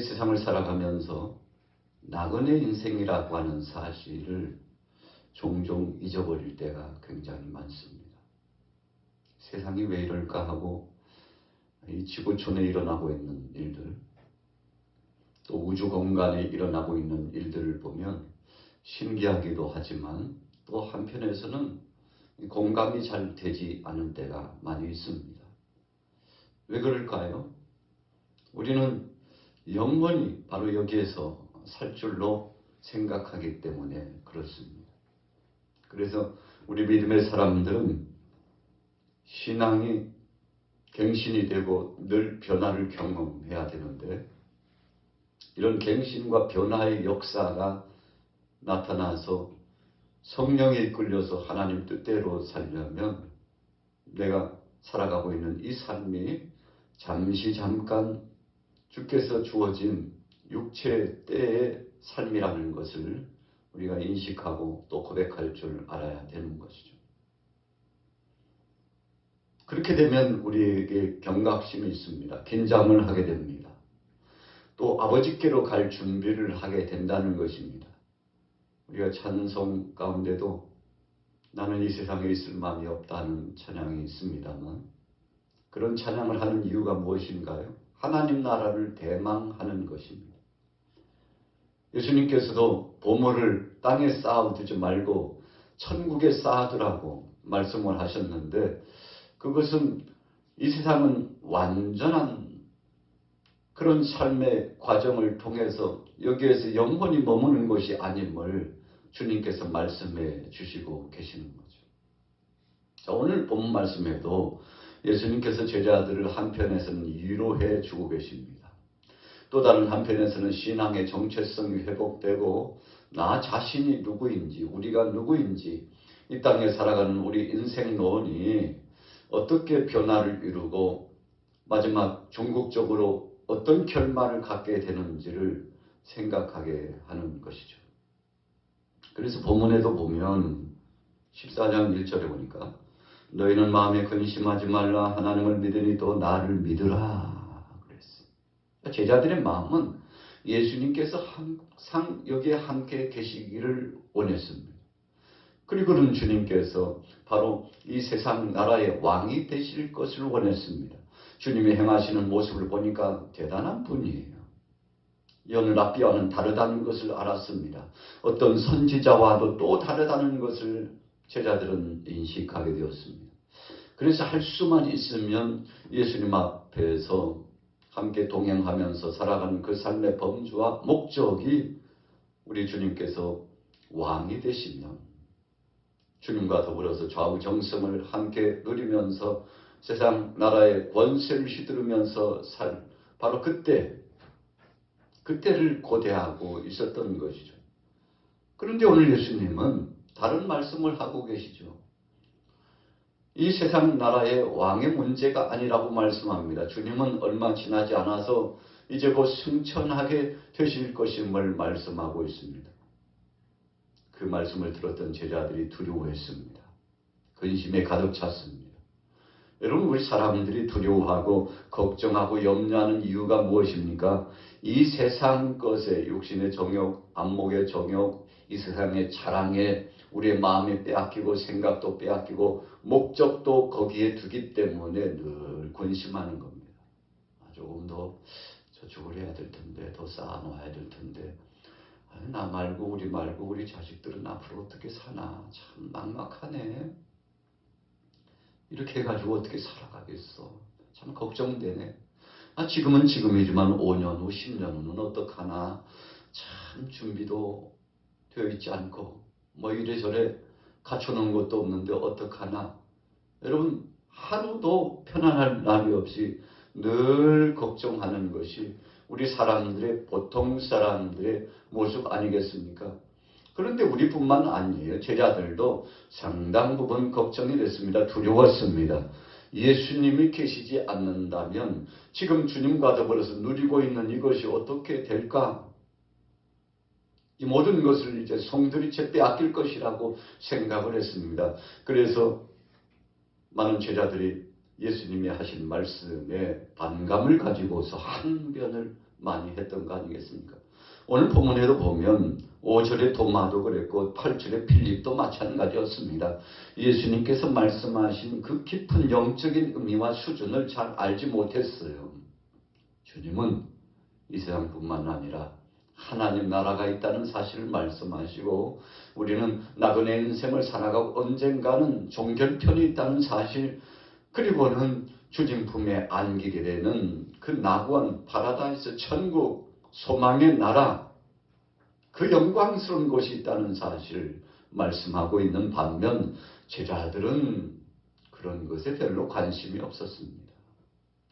세상을 살아가면서 나그네 인생이라고 하는 사실을 종종 잊어버릴 때가 굉장히 많습니다. 세상이 왜 이럴까 하고 이 지구촌에 일어나고 있는 일들, 또 우주 공간에 일어나고 있는 일들을 보면 신기하기도 하지만 또 한편에서는 공감이 잘 되지 않을 때가 많이 있습니다. 왜 그럴까요? 우리는 영원히 바로 여기에서 살 줄로 생각하기 때문에 그렇습니다. 그래서 우리 믿음의 사람들은 신앙이 갱신이 되고 늘 변화를 경험해야 되는데, 이런 갱신과 변화의 역사가 나타나서 성령에 이끌려서 하나님 뜻대로 살려면 내가 살아가고 있는 이 삶이 잠깐 주께서 주어진 육체 때의 삶이라는 것을 우리가 인식하고 또 고백할 줄 알아야 되는 것이죠. 그렇게 되면 우리에게 경각심이 있습니다. 긴장을 하게 됩니다. 또 아버지께로 갈 준비를 하게 된다는 것입니다. 우리가 찬송 가운데도 나는 이 세상에 있을 마음이 없다는 찬양이 있습니다만, 그런 찬양을 하는 이유가 무엇인가요? 하나님 나라를 대망하는 것입니다. 예수님께서도 보물을 땅에 쌓아두지 말고 천국에 쌓아두라고 말씀을 하셨는데, 그것은 이 세상은 완전한 그런 삶의 과정을 통해서 여기에서 영원히 머무는 것이 아님을 주님께서 말씀해 주시고 계시는 거죠. 자, 오늘 본 말씀에도 예수님께서 제자들을 한편에서는 위로해 주고 계십니다. 또 다른 한편에서는 신앙의 정체성이 회복되고 나 자신이 누구인지, 우리가 누구인지, 이 땅에 살아가는 우리 인생론이 어떻게 변화를 이루고 마지막 궁극적으로 어떤 결말을 갖게 되는지를 생각하게 하는 것이죠. 그래서 본문에도 보면 14장 1절에 보니까 너희는 마음에 근심하지 말라. 하나님을 믿으니 또 나를 믿으라 그랬어요. 제자들의 마음은 예수님께서 항상 여기에 함께 계시기를 원했습니다. 그리고는 주님께서 바로 이 세상 나라의 왕이 되실 것을 원했습니다. 주님이 행하시는 모습을 보니까 대단한 분이에요. 여느 랍비와는 다르다는 것을 알았습니다. 어떤 선지자와도 또 다르다는 것을 제자들은 인식하게 되었습니다. 그래서 할 수만 있으면 예수님 앞에서 함께 동행하면서 살아가는 그 삶의 범주와 목적이 우리 주님께서 왕이 되시면 주님과 더불어서 좌우정성을 함께 누리면서 세상 나라의 권세를 휘두르면서 살 바로 그때를 고대하고 있었던 것이죠. 그런데 오늘 예수님은 다른 말씀을 하고 계시죠. 이 세상 나라의 왕의 문제가 아니라고 말씀합니다. 주님은 얼마 지나지 않아서 이제 곧 승천하게 되실 것임을 말씀하고 있습니다. 그 말씀을 들었던 제자들이 두려워했습니다. 근심에 가득 찼습니다. 여러분, 우리 사람들이 두려워하고 걱정하고 염려하는 이유가 무엇입니까? 이 세상 것에 육신의 정욕, 안목의 정욕, 이 세상의 자랑에 우리의 마음이 빼앗기고 생각도 빼앗기고 목적도 거기에 두기 때문에 늘 근심하는 겁니다. 조금 더 저축을 해야 될 텐데, 더 쌓아놓아야 될 텐데, 나 말고 우리 자식들은 앞으로 어떻게 사나, 참 막막하네. 이렇게 해가지고 어떻게 살아가겠어. 참 걱정되네. 지금은 지금이지만 5년 후, 10년 후는 어떡하나. 참 준비도 되어 있지 않고 이래저래 갖춰놓은 것도 없는데 어떡하나. 여러분, 하루도 편안할 날이 없이 늘 걱정하는 것이 우리 사람들의, 보통 사람들의 모습 아니겠습니까? 그런데 우리뿐만 아니에요. 제자들도 상당 부분 걱정이 됐습니다. 두려웠습니다. 예수님이 계시지 않는다면 지금 주님과 더불어서 누리고 있는 이것이 어떻게 될까? 이 모든 것을 이제 송두리째 빼앗길 것이라고 생각을 했습니다. 그래서 많은 제자들이 예수님이 하신 말씀에 반감을 가지고서 항변을 많이 했던 거 아니겠습니까? 오늘 본문에도 보면 5절에 도마도 그랬고 8절에 빌립도 마찬가지였습니다. 예수님께서 말씀하신 그 깊은 영적인 의미와 수준을 잘 알지 못했어요. 주님은 이 세상뿐만 아니라 하나님 나라가 있다는 사실을 말씀하시고 우리는 나그네 인생을 살아가고 언젠가는 종결편이 있다는 사실, 그리고는 주님 품에 안기게 되는 그 낙원 파라다이스 천국 소망의 나라, 그 영광스러운 곳이 있다는 사실을 말씀하고 있는 반면 제자들은 그런 것에 별로 관심이 없었습니다.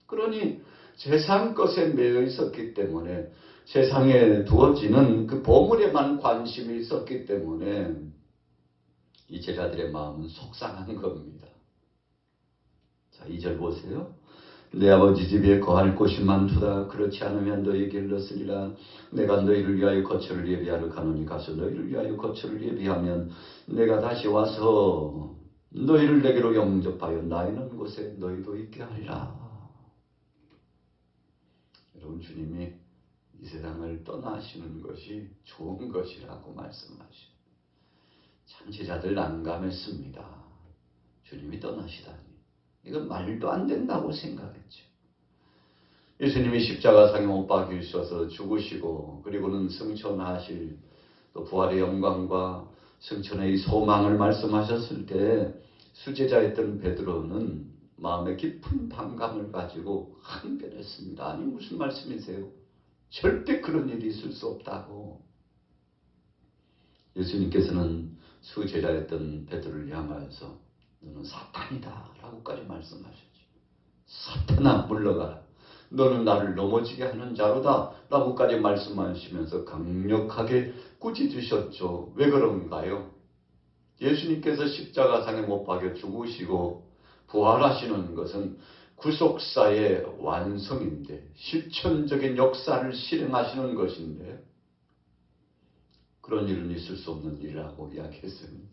그러니 세상 것에 매여 있었기 때문에, 세상에 두어지는 그 보물에만 관심이 있었기 때문에 이 제자들의 마음은 속상한 겁니다. 자, 2절 보세요. 내 아버지 집에 거할 곳이 많도다. 그렇지 않으면 너희에게 일렀으리라. 내가 너희를 위하여 거처를 예비하러 가노니 가서 너희를 위하여 거처를 예비하면 내가 다시 와서 너희를 내게로 영접하여 나 있는 곳에 너희도 있게 하리라. 여러분, 주님이 이 세상을 떠나시는 것이 좋은 것이라고 말씀하시죠. 참 제자들 난감했습니다. 주님이 떠나시다니. 이건 말도 안 된다고 생각했죠. 예수님이 십자가상에 못 박히셔서 죽으시고 그리고는 승천하실 또 부활의 영광과 승천의 소망을 말씀하셨을 때 수제자였던 베드로는 마음에 깊은 반감을 가지고 항변했습니다. 아니, 무슨 말씀이세요? 절대 그런 일이 있을 수 없다고. 예수님께서는 수제자였던 베드로를 향하여서 너는 사탄이다 라고까지 말씀하셨죠. 사탄아, 물러가라. 너는 나를 넘어지게 하는 자로다 라고까지 말씀하시면서 강력하게 꾸짖으셨죠. 왜 그런가요? 예수님께서 십자가상에 못 박혀 죽으시고 부활하시는 것은 구속사의 완성인데, 실천적인 역사를 실행하시는 것인데 그런 일은 있을 수 없는 일이라고 이야기했습니다.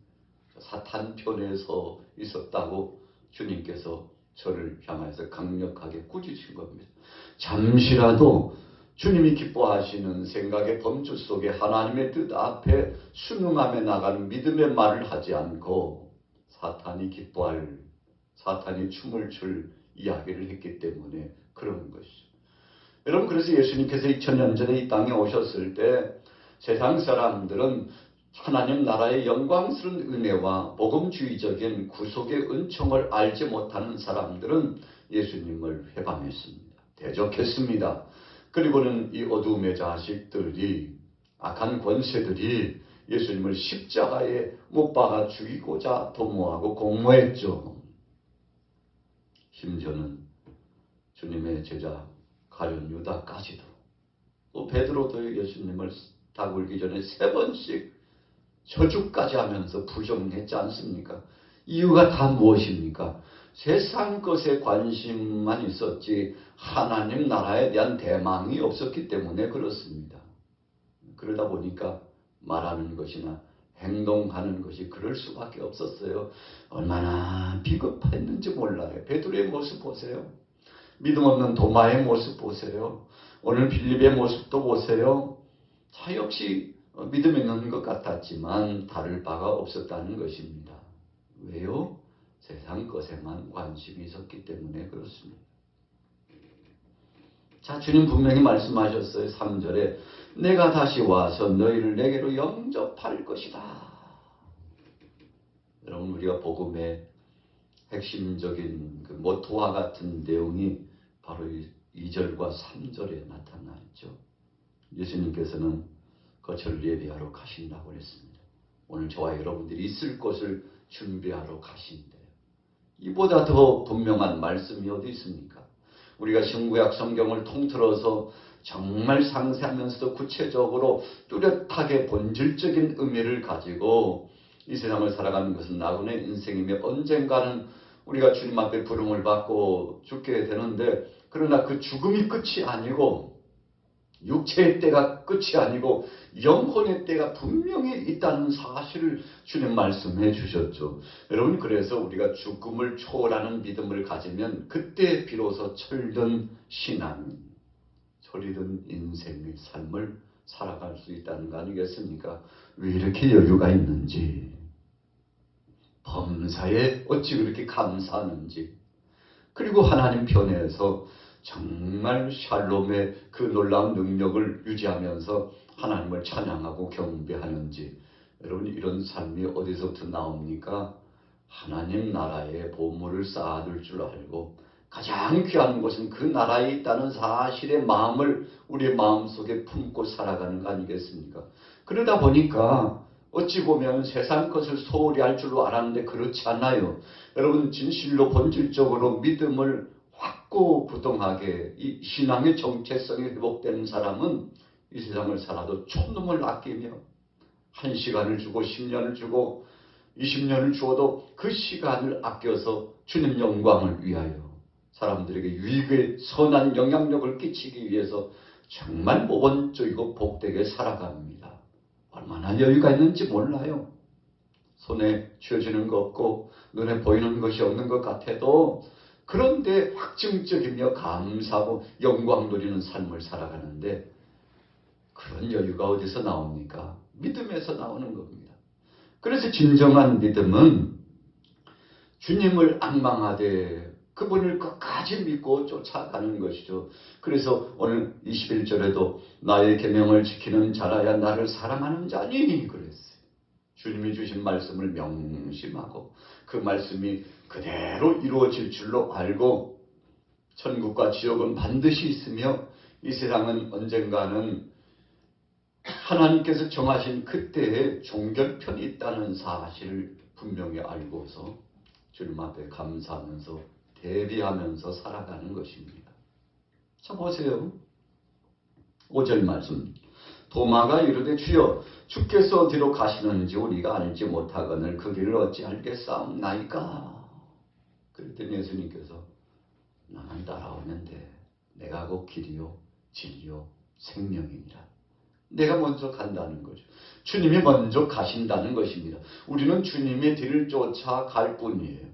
사탄 편에 서 있었다고 주님께서 저를 향해서 강력하게 꾸짖으신 겁니다. 잠시라도 주님이 기뻐하시는 생각의 범주 속에 하나님의 뜻 앞에 순응하며 나가는 믿음의 말을 하지 않고 사탄이 기뻐할, 사탄이 춤을 출 이야기를 했기 때문에 그런 것이죠. 여러분, 그래서 예수님께서 2000년 전에 이 땅에 오셨을 때 세상 사람들은 하나님 나라의 영광스러운 은혜와 복음주의적인 구속의 은총을 알지 못하는 사람들은 예수님을 회방했습니다. 대적했습니다. 그리고는 이 어둠의 자식들이, 악한 권세들이 예수님을 십자가에 못 박아 죽이고자 도모하고 공모했죠. 심지어는 주님의 제자 가룟 유다까지도, 또 베드로도 예수님을 다굴기 전에 3번씩 저주까지 하면서 부정했지 않습니까? 이유가 다 무엇입니까? 세상 것에 관심만 있었지 하나님 나라에 대한 대망이 없었기 때문에 그렇습니다. 그러다 보니까 말하는 것이나 행동하는 것이 그럴 수밖에 없었어요. 얼마나 비겁했는지 몰라요. 베드로의 모습 보세요. 믿음 없는 도마의 모습 보세요. 오늘 빌립의 모습도 보세요. 자, 역시 믿음 있는 것 같았지만 다를 바가 없었다는 것입니다. 왜요? 세상 것에만 관심이 있었기 때문에 그렇습니다. 자, 주님 분명히 말씀하셨어요. 3절에 내가 다시 와서 너희를 내게로 영접할 것이다. 여러분, 우리가 복음의 핵심적인 그 모토와 같은 내용이 바로 2절과 3절에 나타나 있죠. 예수님께서는 거처를 예비하러 가신다고 했습니다. 오늘 저와 여러분들이 있을 곳을 준비하러 가신대요. 이보다 더 분명한 말씀이 어디 있습니까? 우리가 신구약 성경을 통틀어서 정말 상세하면서도 구체적으로 뚜렷하게 본질적인 의미를 가지고 이 세상을 살아가는 것은 나그네 인생이며 언젠가는 우리가 주님 앞에 부름을 받고 죽게 되는데, 그러나 그 죽음이 끝이 아니고 육체의 때가 끝이 아니고 영혼의 때가 분명히 있다는 사실을 주님 말씀해 주셨죠. 여러분, 그래서 우리가 죽음을 초월하는 믿음을 가지면 그때 비로소 철든 신앙, 소리든 인생의 삶을 살아갈 수 있다는 거 아니겠습니까? 왜 이렇게 여유가 있는지, 범사에 어찌 그렇게 감사하는지, 그리고 하나님 편에서 정말 샬롬의 그 놀라운 능력을 유지하면서 하나님을 찬양하고 경배하는지, 여러분 이런 삶이 어디서부터 나옵니까? 하나님 나라의 보물을 쌓아둘 줄 알고 가장 귀한 것은 그 나라에 있다는 사실의 마음을 우리의 마음속에 품고 살아가는 거 아니겠습니까? 그러다 보니까 어찌 보면 세상 것을 소홀히 할 줄로 알았는데 그렇지 않아요. 여러분 진실로 본질적으로 믿음을 확고부동하게 이 신앙의 정체성이 회복되는 사람은 이 세상을 살아도 촌놈을 아끼며 1시간을 주고 10년을 주고 20년을 주어도 그 시간을 아껴서 주님 영광을 위하여 사람들에게 유익의 선한 영향력을 끼치기 위해서 정말 모범적이고 복되게 살아갑니다. 얼마나 여유가 있는지 몰라요. 손에 쥐어지는 거 없고 눈에 보이는 것이 없는 것 같아도 그런데 확증적이며 감사하고 영광 누리는 삶을 살아가는데 그런 여유가 어디서 나옵니까? 믿음에서 나오는 겁니다. 그래서 진정한 믿음은 주님을 앙망하되 그분을 끝까지 믿고 쫓아가는 것이죠. 그래서 오늘 21절에도 나의 계명을 지키는 자라야 나를 사랑하는 자니 그랬어요. 주님이 주신 말씀을 명심하고 그 말씀이 그대로 이루어질 줄로 알고 천국과 지옥은 반드시 있으며 이 세상은 언젠가는 하나님께서 정하신 그때의 종결편이 있다는 사실을 분명히 알고서 주님 앞에 감사하면서 대비하면서 살아가는 것입니다. 자 보세요. 5절 말씀. 도마가 이르되 주여 주께서 어디로 가시는지 우리가 알지 못하거늘 그 길을 어찌 알겠사옵나이까. 그랬더니 예수님께서 나만 따라오면 돼. 내가 곧 길이요 진리요 생명이니라. 내가 먼저 간다는 거죠. 주님이 먼저 가신다는 것입니다. 우리는 주님의 뒤를 쫓아 갈 뿐이에요.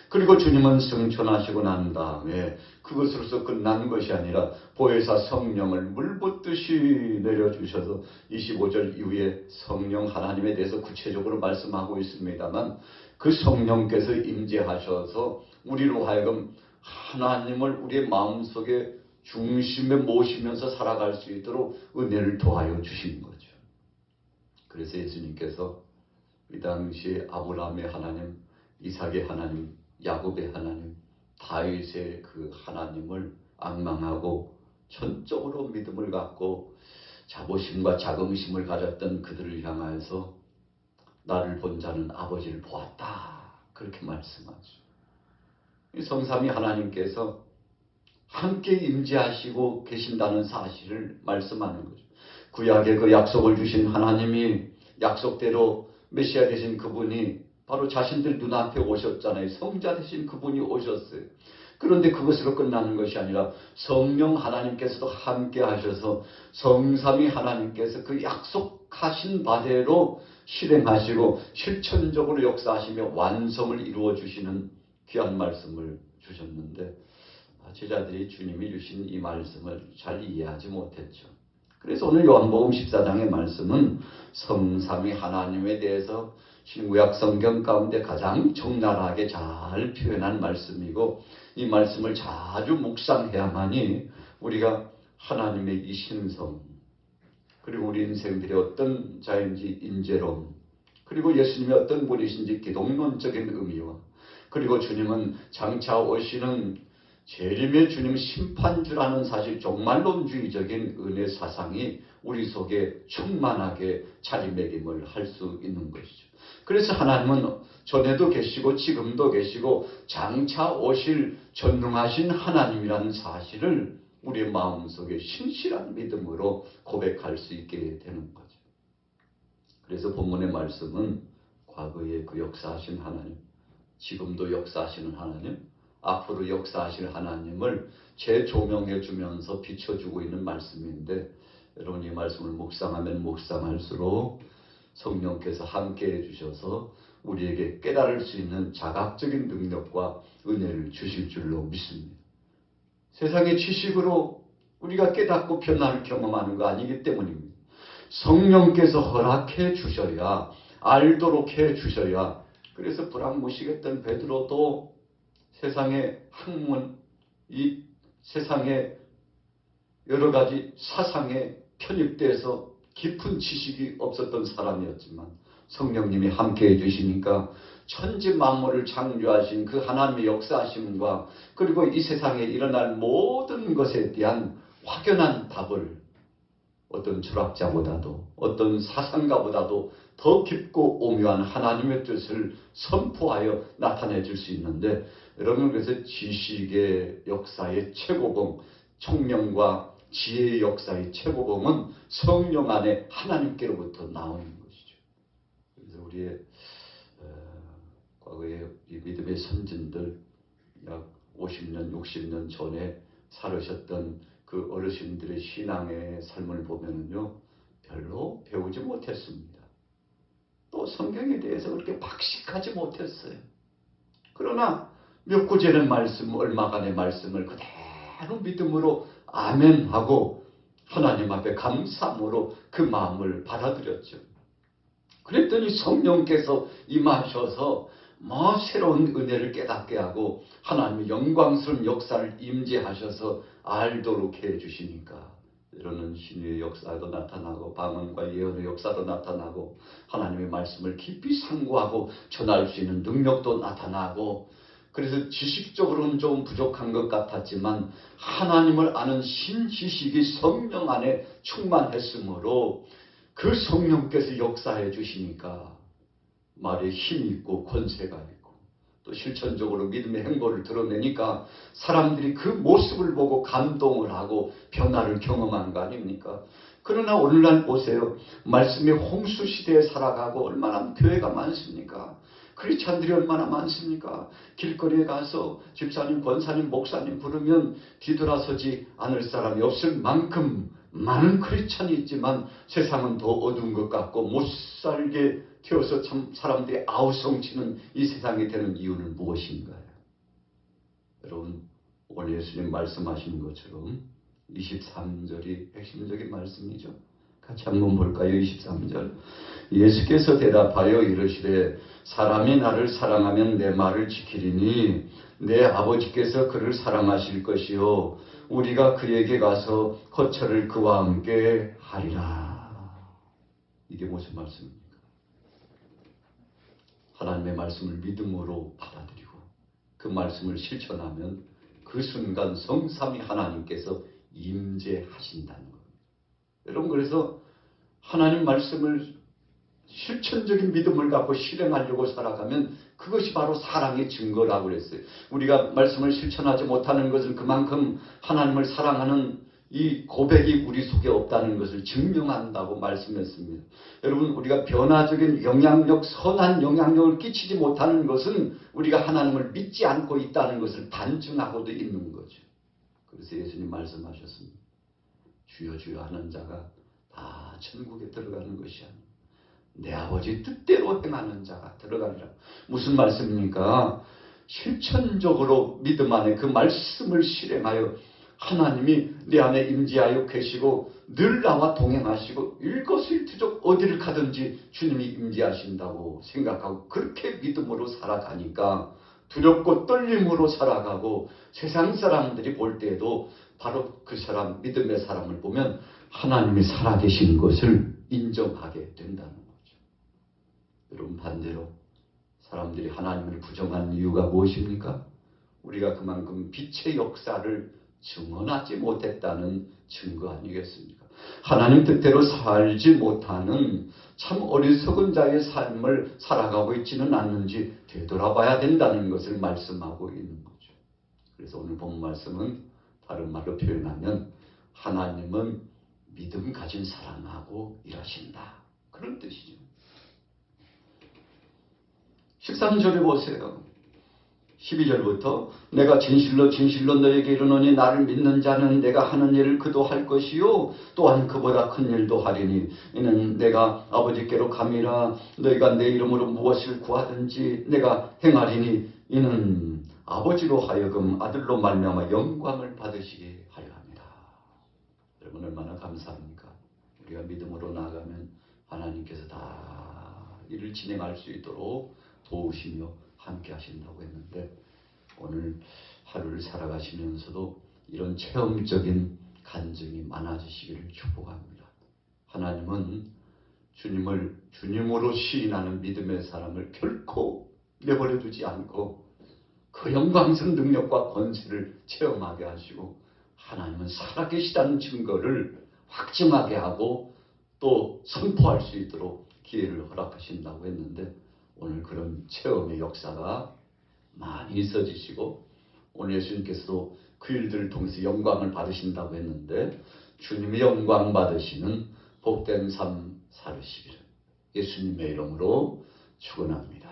그리고 주님은 승천하시고 난 다음에 그것으로서 끝난 것이 아니라 보혜사 성령을 물붓듯이 내려주셔서 25절 이후에 성령 하나님에 대해서 구체적으로 말씀하고 있습니다만 그 성령께서 임재하셔서 우리로 하여금 하나님을 우리의 마음속에 중심에 모시면서 살아갈 수 있도록 은혜를 더하여 주신 거죠. 그래서 예수님께서 이 당시에 아브라함의 하나님, 이삭의 하나님, 야곱의 하나님, 다윗의 그 하나님을 앙망하고 전적으로 믿음을 갖고 자부심과 자긍심을 가졌던 그들을 향하여서 나를 본 자는 아버지를 보았다. 그렇게 말씀하죠. 이 성삼위 하나님께서 함께 임재하시고 계신다는 사실을 말씀하는 거죠. 구약에 그 약속을 주신 하나님이 약속대로 메시아 되신 그분이 바로 자신들 눈앞에 오셨잖아요. 성자 되신 그분이 오셨어요. 그런데 그것으로 끝나는 것이 아니라 성령 하나님께서도 함께 하셔서 성삼위 하나님께서 그 약속하신 바대로 실행하시고 실천적으로 역사하시며 완성을 이루어 주시는 귀한 말씀을 주셨는데 제자들이 주님이 주신 이 말씀을 잘 이해하지 못했죠. 그래서 오늘 요한복음 14장의 말씀은 성삼위 하나님에 대해서 신구약 성경 가운데 가장 적나라하게 잘 표현한 말씀이고 이 말씀을 자주 묵상해야만이 우리가 하나님의 이 신성 그리고 우리 인생들이 어떤 자인지 인재론 그리고 예수님이 어떤 분이신지 기독론적인 의미와 그리고 주님은 장차 오시는 재림의 주님 심판주라는 사실 종말론주의적인 은혜 사상이 우리 속에 충만하게 자리매김을 할 수 있는 것이죠. 그래서 하나님은 전에도 계시고 지금도 계시고 장차 오실 전능하신 하나님이라는 사실을 우리의 마음속에 신실한 믿음으로 고백할 수 있게 되는 거죠. 그래서 본문의 말씀은 과거에 그 역사하신 하나님, 지금도 역사하시는 하나님, 앞으로 역사하실 하나님을 재조명해 주면서 비춰주고 있는 말씀인데 여러분 이 말씀을 묵상하면 묵상할수록 성령께서 함께해 주셔서 우리에게 깨달을 수 있는 자각적인 능력과 은혜를 주실 줄로 믿습니다. 세상의 지식으로 우리가 깨닫고 변화를 경험하는 거 아니기 때문입니다. 성령께서 허락해 주셔야, 알도록 해 주셔야. 그래서 불황무식했던 베드로도 세상의 학문, 이 세상의 여러 가지 사상에 편입돼서 깊은 지식이 없었던 사람이었지만 성령님이 함께해 주시니까 천지 만물을 창조하신 그 하나님의 역사하심과 그리고 이 세상에 일어날 모든 것에 대한 확연한 답을 어떤 철학자보다도 어떤 사상가보다도 더 깊고 오묘한 하나님의 뜻을 선포하여 나타내 줄 수 있는데, 여러분, 그래서 지식의 역사의 최고봉, 총명과 지혜의 역사의 최고봉은 성령 안에 하나님께로부터 나오는 것이죠. 그래서 우리의 과거에 이 믿음의 선진들, 약 50년, 60년 전에 살으셨던 그 어르신들의 신앙의 삶을 보면요, 별로 배우지 못했습니다. 또 성경에 대해서 그렇게 박식하지 못했어요. 그러나 몇 구절의 말씀, 얼마간의 말씀을 그대로 믿음으로 아멘하고 하나님 앞에 감사함으로 그 마음을 받아들였죠. 그랬더니 성령께서 임하셔서 새로운 은혜를 깨닫게 하고 하나님의 영광스러운 역사를 임재하셔서 알도록 해주시니까 이러는 신유의 역사도 나타나고 방언과 예언의 역사도 나타나고 하나님의 말씀을 깊이 상고하고 전할 수 있는 능력도 나타나고, 그래서 지식적으로는 좀 부족한 것 같았지만 하나님을 아는 신지식이 성령 안에 충만했으므로 그 성령께서 역사해 주시니까 말에 힘이 있고 권세가 있고 또 실천적으로 믿음의 행보를 드러내니까 사람들이 그 모습을 보고 감동을 하고 변화를 경험한 거 아닙니까? 그러나 오늘날 보세요. 말씀의 홍수 시대에 살아가고 얼마나 교회가 많습니까? 크리스찬들이 얼마나 많습니까? 길거리에 가서 집사님, 권사님, 목사님 부르면 뒤돌아서지 않을 사람이 없을 만큼 많은 크리스찬이 있지만 세상은 더 어두운 것 같고 못살게 되어서 참 사람들이 아우성치는 이 세상이 되는 이유는 무엇인가요? 여러분, 오늘 예수님 말씀하시는 것처럼 23절이 핵심적인 말씀이죠. 같이 한번 볼까요? 23절. 예수께서 대답하여 이르시되 사람이 나를 사랑하면 내 말을 지키리니 내 아버지께서 그를 사랑하실 것이요 우리가 그에게 가서 거처를 그와 함께 하리라. 이게 무슨 말씀입니까? 하나님의 말씀을 믿음으로 받아들이고 그 말씀을 실천하면 그 순간 성삼위 하나님께서 임재하신다는 겁니다. 여러분, 그래서 하나님 말씀을 실천적인 믿음을 갖고 실행하려고 살아가면 그것이 바로 사랑의 증거라고 그랬어요. 우리가 말씀을 실천하지 못하는 것은 그만큼 하나님을 사랑하는 이 고백이 우리 속에 없다는 것을 증명한다고 말씀했습니다. 여러분, 우리가 변화적인 영향력, 선한 영향력을 끼치지 못하는 것은 우리가 하나님을 믿지 않고 있다는 것을 반증하고도 있는 거죠. 그래서 예수님 말씀하셨습니다. 주여 주여 하는 자가 다 천국에 들어가는 것이 아니라 내 아버지 뜻대로 행하는 자가 들어가리라. 무슨 말씀입니까? 실천적으로 믿음 안에 그 말씀을 실행하여 하나님이 내 안에 임재하여 계시고 늘 나와 동행하시고 일거수일투족 어디를 가든지 주님이 임재하신다고 생각하고 그렇게 믿음으로 살아가니까 두렵고 떨림으로 살아가고 세상 사람들이 볼 때에도 바로 그 사람, 믿음의 사람을 보면 하나님이 살아계신 것을 인정하게 된다는 거죠. 여러분, 반대로 사람들이 하나님을 부정하는 이유가 무엇입니까? 우리가 그만큼 빛의 역사를 증언하지 못했다는 증거 아니겠습니까? 하나님 뜻대로 살지 못하는 참 어리석은 자의 삶을 살아가고 있지는 않는지 되돌아봐야 된다는 것을 말씀하고 있는 거죠. 그래서 오늘 본 말씀은 다른 말로 표현하면 하나님은 믿음 가진 사람하고 일하신다. 그런 뜻이죠. 13절에 보세요. 12절부터 내가 진실로 진실로 너에게 이르노니 나를 믿는 자는 내가 하는 일을 그도 할 것이요 또한 그보다 큰 일도 하리니 이는 내가 아버지께로 감이라. 너희가 내 이름으로 무엇을 구하든지 내가 행하리니 이는 아버지로 하여금 아들로 말미암아 영광을 받으시게 하려 합니다. 여러분 얼마나 감사합니까? 우리가 믿음으로 나아가면 하나님께서 다 일을 진행할 수 있도록 도우시며 함께 하신다고 했는데 오늘 하루를 살아가시면서도 이런 체험적인 간증이 많아지시기를 축복합니다. 하나님은 주님을 주님으로 시인하는 믿음의 사람을 결코 내버려 두지 않고 그 영광스러운 능력과 권세를 체험하게 하시고 하나님은 살아계시다는 증거를 확증하게 하고 또 선포할 수 있도록 기회를 허락하신다고 했는데 오늘 그런 체험의 역사가 많이 있어지시고 오늘 예수님께서도 그 일들을 통해서 영광을 받으신다고 했는데 주님의 영광 받으시는 복된 삶 살으시기를 예수님의 이름으로 축원합니다.